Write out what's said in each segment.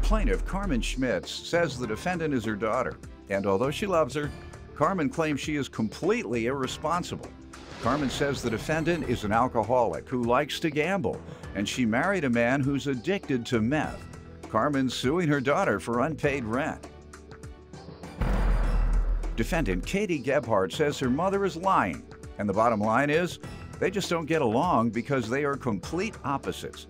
Plaintiff Carmen Schmitz says the defendant is her daughter, and although she loves her, Carmen claims she is completely irresponsible. Carmen says the defendant is an alcoholic who likes to gamble, and she married a man who's addicted to meth. Carmen's suing her daughter for unpaid rent. Defendant Katie Gebhardt says her mother is lying, and the bottom line is they just don't get along because they are complete opposites.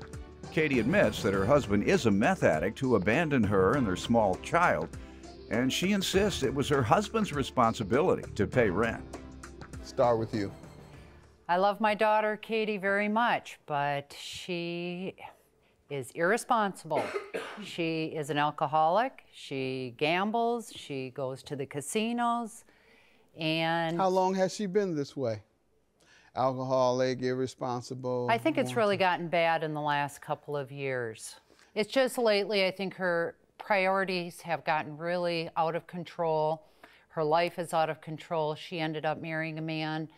Katie admits that her husband is a meth addict who abandoned her and their small child, and she insists it was her husband's responsibility to pay rent. Start with you. I love my daughter, Katie, very much, but she is irresponsible. She is an alcoholic. She gambles. She goes to the casinos. And how long has she been this way? Alcoholic, irresponsible? I think it's really gotten bad in the last couple of years. It's just lately, I think her priorities have gotten really out of control. Her life is out of control. She ended up marrying a man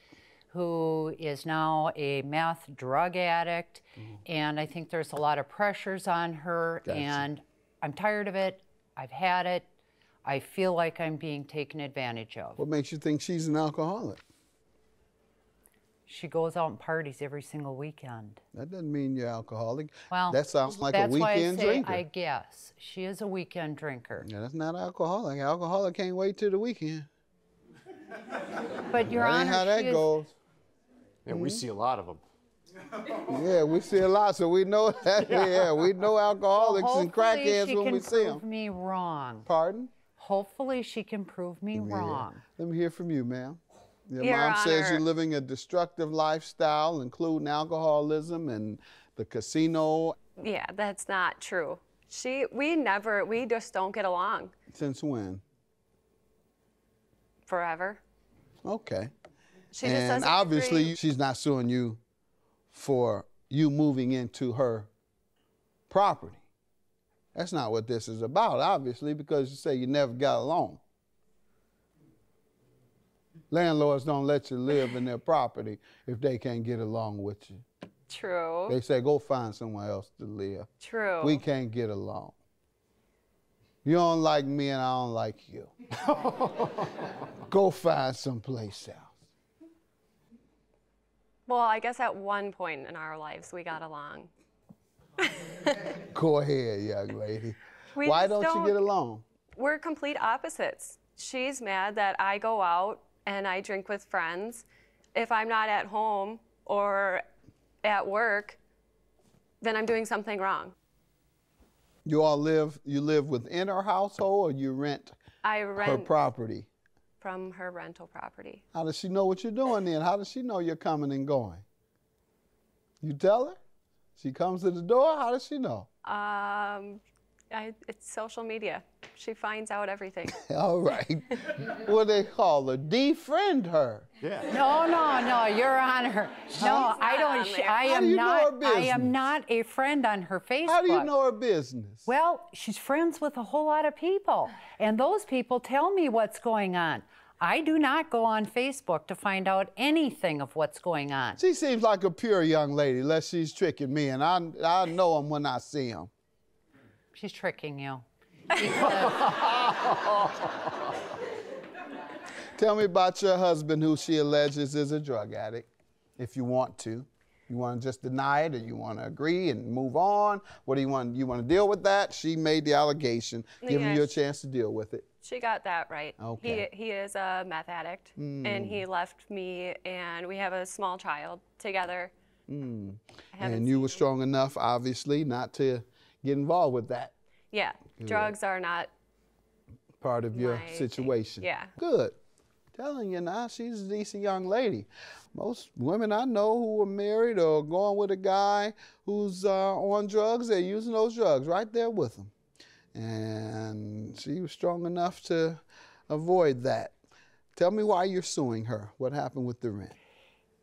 who is now a meth drug addict. And I think there's a lot of pressures on her. Gotcha. And I'm tired of it. I've had it. I feel like I'm being taken advantage of. What makes you think she's an alcoholic? She goes out and parties every single weekend. That doesn't mean you're alcoholic. Well, that sounds like a weekend drinker. I guess. She is a weekend drinker. Yeah, that's not alcoholic. Alcoholic can't wait till the weekend. But Your Honor, ain't how that goes. Yeah, we see a lot of them. Yeah, we see a lot, so we know that. Yeah, we know alcoholics and crackheads when we see them. Hopefully she can prove me wrong. Pardon? Hopefully she can prove me wrong. Let me hear from you, ma'am. Your mom Honor, says you're living a destructive lifestyle, including alcoholism and the casino. Yeah, that's not true. We just don't get along. Since when? Forever. Okay. She just doesn't obviously agree. She's not suing you for you moving into her property. That's not what this is about, obviously, because you say you never got along. Landlords don't let you live in their property if they can't get along with you. True. They say, go find somewhere else to live. True. We can't get along. You don't like me and I don't like you. Go find someplace else. Well, I guess at one point in our lives we got along. Go ahead, young lady. Why don't you get along? We're complete opposites. She's mad that I go out and I drink with friends. If I'm not at home or at work, then I'm doing something wrong. You live within her household, or you rent her property? From her rental property. How does she know what you're doing then? How does she know you're coming and going? You tell her? She comes to the door? How does she know? It's social media. She finds out everything. All right. What do they call her? Defriend her. Yeah. No, Your Honor. No, I don't. I am not a friend on her Facebook. How do you know her business? Well, she's friends with a whole lot of people, and those people tell me what's going on. I do not go on Facebook to find out anything of what's going on. She seems like a pure young lady, unless she's tricking me, and I know them when I see them. She's tricking you. Tell me about your husband, who she alleges is a drug addict, if you want to. You want to just deny it, or you want to agree and move on? What do you want? You want to deal with that? She made the allegation, giving you a chance to deal with it. She got that right. Okay. He is a meth addict, and he left me, and we have a small child together. And you were strong enough, obviously, not to get involved with that. Yeah, drugs are not part of your situation. Yeah. Good. Telling you now, she's a decent young lady. Most women I know who are married or going with a guy who's on drugs, they're using those drugs right there with them. And she was strong enough to avoid that. Tell me why you're suing her. What happened with the rent?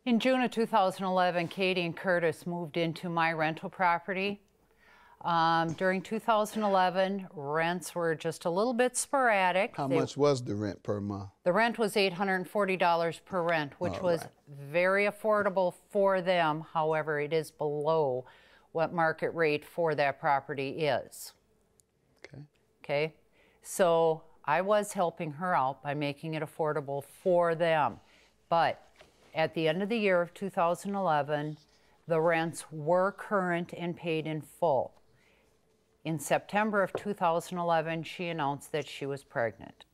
In June of 2011, Katie and Curtis moved into my rental property. During 2011, rents were just a little bit sporadic. How much was the rent per month? The rent was $840 per rent, which was very affordable for them. However, it is below what market rate for that property is. okay? So I was helping her out by making it affordable for them. But at the end of the year of 2011, the rents were current and paid in full. In September of 2011, she announced that she was pregnant.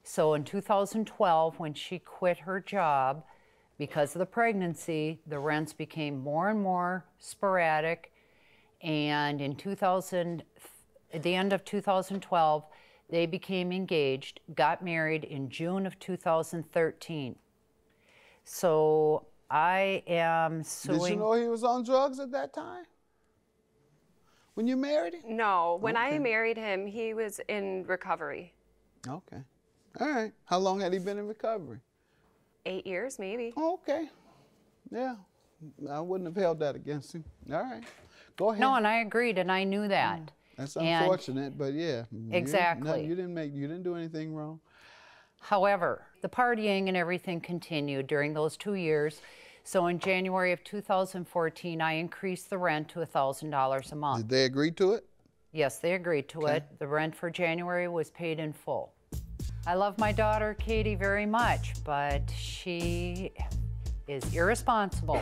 So in 2012, when she quit her job, because of the pregnancy, the rents became more and more sporadic. And in at the end of 2012, they became engaged, got married in June of 2013. So I am suing. Did you know he was on drugs at that time? When you married him? No, when Okay. I married him, he was in recovery. Okay. All right. How long had he been in recovery? 8 years, maybe. Okay. Yeah. I wouldn't have held that against him. All right. Go ahead. No, and I agreed, and I knew that. That's And unfortunate, but yeah. Exactly. You didn't do anything wrong. However, the partying and everything continued during those 2 years. So in January of 2014, I increased the rent to $1,000 a month. Did they agree to it? Yes, they agreed to it. The rent for January was paid in full. I love my daughter, Katie, very much, but she is irresponsible.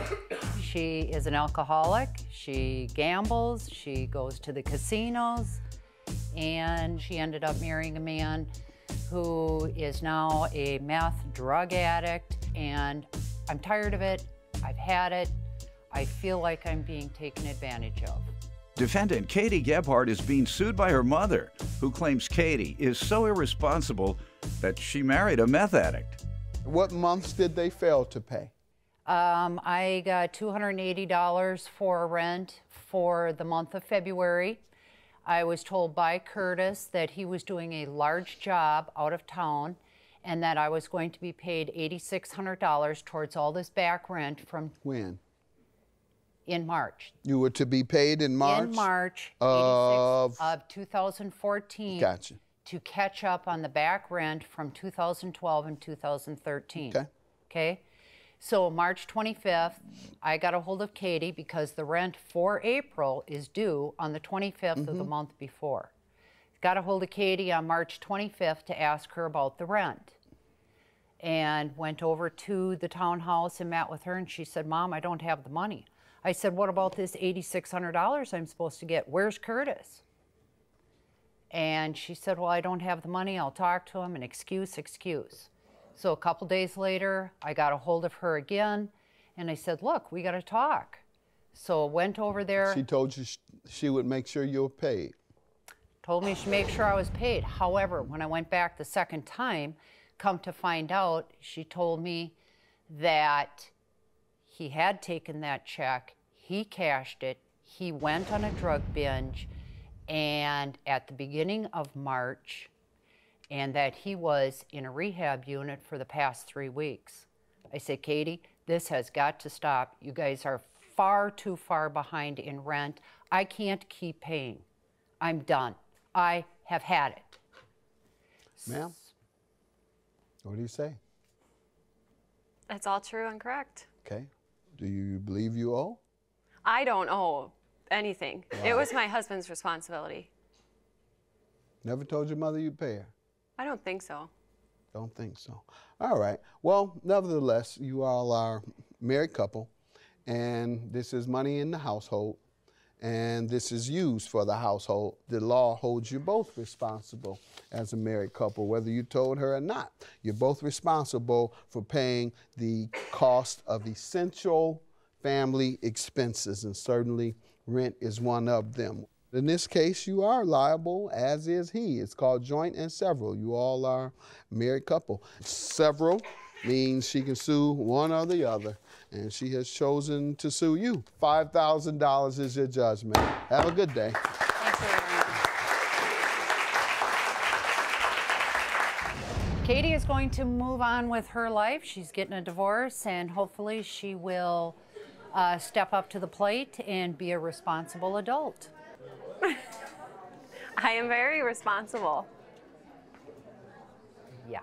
She is an alcoholic. She gambles. She goes to the casinos. And she ended up marrying a man who is now a meth drug addict. And I'm tired of it. I've had it. I feel like I'm being taken advantage of. Defendant Katie Gebhardt is being sued by her mother, who claims Katie is so irresponsible that she married a meth addict. What months did they fail to pay? I got $280 for rent for the month of February. I was told by Curtis that he was doing a large job out of town and that I was going to be paid $8,600 towards all this back rent from When? in March. You were to be paid in March? In March of 2014 Gotcha. to catch up on the back rent from 2012 and 2013. Okay. Okay? So March 25th, I got a hold of Katie because the rent for April is due on the 25th of the month before. Got a hold of Katie on March 25th to ask her about the rent. And went over to the townhouse and met with her, and she said, "Mom, I don't have the money." I said, "What about this $8,600 I'm supposed to get? Where's Curtis?" And she said, "Well, I don't have the money. I'll talk to him." And excuse. So a couple days later, I got a hold of her again, and I said, "Look, we got to talk." So I went over there. She told you she would make sure you were paid. Told me she'd make sure I was paid. However, when I went back the second time, come to find out, she told me that he had taken that check, he cashed it, he went on a drug binge, and at the beginning of March, and that he was in a rehab unit for the past 3 weeks. I said, "Katie, this has got to stop. You guys are far too far behind in rent. I can't keep paying. I'm done. I have had it." Ma'am, what do you say? That's all true and correct. Okay. Do you believe you owe? I don't owe anything. It was my husband's responsibility. Never told your mother you'd pay her? I don't think so. Don't think so. All right. Well, nevertheless, you all are a married couple, and this is money in the household, and this is used for the household. The law holds you both responsible as a married couple, whether you told her or not. You're both responsible for paying the cost of essential family expenses, and certainly rent is one of them. In this case, you are liable, as is he. It's called joint and several. You all are a married couple. Several means she can sue one or the other, and she has chosen to sue you. $5,000 is your judgment. Have a good day. Thanks very much. Katie is going to move on with her life. She's getting a divorce, and hopefully she will step up to the plate and be a responsible adult. I am very responsible. Yeah.